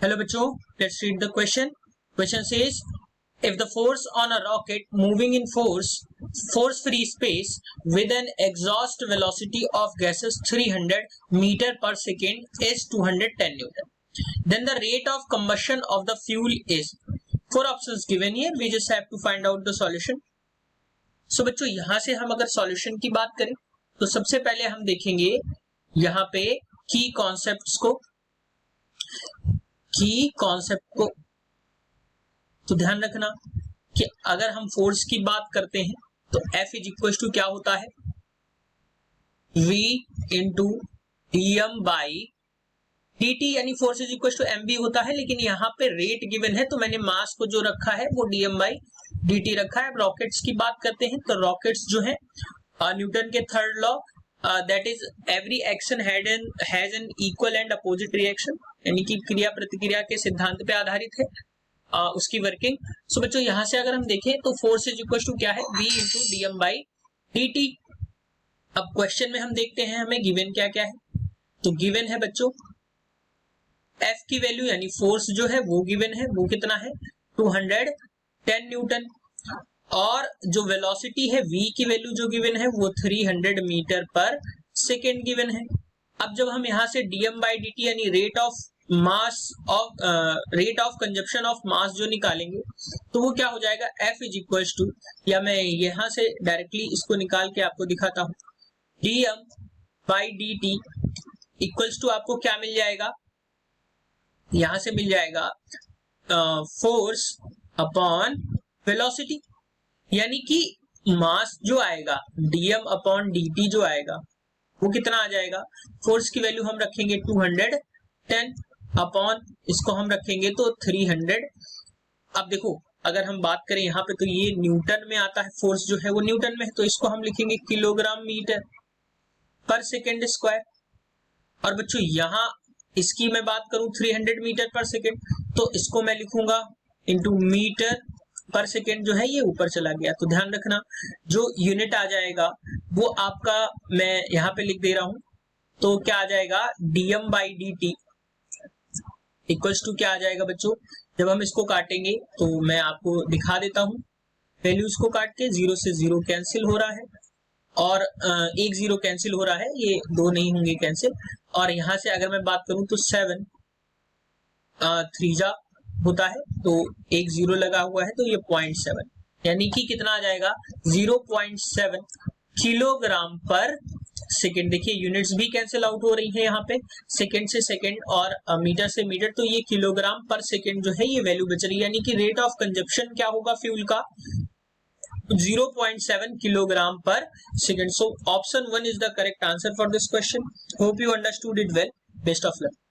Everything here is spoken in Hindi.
Hello बच्चों, let's read the question. Question says, if the force on a rocket moving in force-free space with an exhaust velocity of gases 300 meter per second is 210 Newton, then the rate of combustion of the fuel is. Four options given here. We just have to find out the solution. So बच्चों यहाँ से हम अगर सॉल्यूशन की बात करें तो सबसे पहले हम देखेंगे यहाँ पे की कॉन्सेप्ट को तो ध्यान रखना कि अगर हम फोर्स की बात करते हैं तो F इज इक्वल टू क्या होता है, V into dm by dt, यानी force is equal to mv होता है, लेकिन यहाँ पे रेट गिवन है तो मैंने मास को जो रखा है वो dm बाई dt रखा है। अब रॉकेट्स की बात करते हैं तो रॉकेट्स जो है न्यूटन के third law that is every action has an equal and opposite reaction, यानी कि क्रिया प्रतिक्रिया के सिद्धांत पे आधारित है उसकी वर्किंग। सो बच्चों यहाँ से अगर हम देखें तो फोर्स इज इक्वल टू क्या है, v into dm by dt। अब क्वेश्चन में हम देखते हैं हमें गिवन क्या क्या है। तो गिवन है बच्चों F की वैल्यू यानी फोर्स जो है वो गिवन है, वो कितना है 210 न्यूटन, और जो वेलोसिटी है v की वैल्यू जो गिवन है वो 300 मीटर पर सेकेंड गिवन है। अब जब हम यहाँ से dm बाई dt यानी rate of consumption of mass जो निकालेंगे तो वो क्या हो जाएगा, F इज इक्वल टू, या मैं यहाँ से डायरेक्टली इसको निकाल के आपको दिखाता हूँ, dm by dt equals to आपको क्या मिल जाएगा, यहां से मिल जाएगा फोर्स अपॉन वेलोसिटी, यानी कि मास जो आएगा dm अपॉन dt जो आएगा वो कितना आ जाएगा, फोर्स की वैल्यू हम रखेंगे 210 अपॉन इसको हम रखेंगे तो 300। अब देखो अगर हम बात करें यहाँ पे तो ये न्यूटन में आता है, फोर्स जो है वो न्यूटन में है, तो इसको हम लिखेंगे किलोग्राम मीटर पर सेकेंड स्क्वायर। और बच्चों यहाँ इसकी मैं बात करूं 300 मीटर पर सेकेंड तो इसको मैं लिखूंगा इंटू मीटर पर सेकेंड, जो है ये ऊपर चला गया। तो ध्यान रखना जो यूनिट आ जाएगा वो आपका मैं यहाँ पे लिख दे रहा हूं, तो क्या आ जाएगा dm by dt equals to क्या आ जाएगा बच्चों, जब हम इसको काटेंगे तो मैं आपको दिखा देता हूं, वैल्यूज को काट के 0 से 0 कैंसिल हो रहा है और एक 0 कैंसिल हो रहा है, ये दो नहीं होंगे कैंसिल। और यहां से अगर मैं बात करूं तो 7 3 जा होता है तो एक 0 लगा हुआ है तो ये 0.7, यानी कि कितना आ जाएगा 0.7 किलोग्राम पर सेकेंड। देखिए यूनिट्स भी कैंसिल आउट हो रही है यहाँ पे, सेकेंड से सेकेंड और मीटर से मीटर, तो ये किलोग्राम पर सेकेंड जो है ये वैल्यू बच रही है, यानी कि रेट ऑफ कंजप्शन क्या होगा फ्यूल का 0.7 kilogram per second. So option 1 is the correct answer for this question. Hope you understood it well. Best of luck.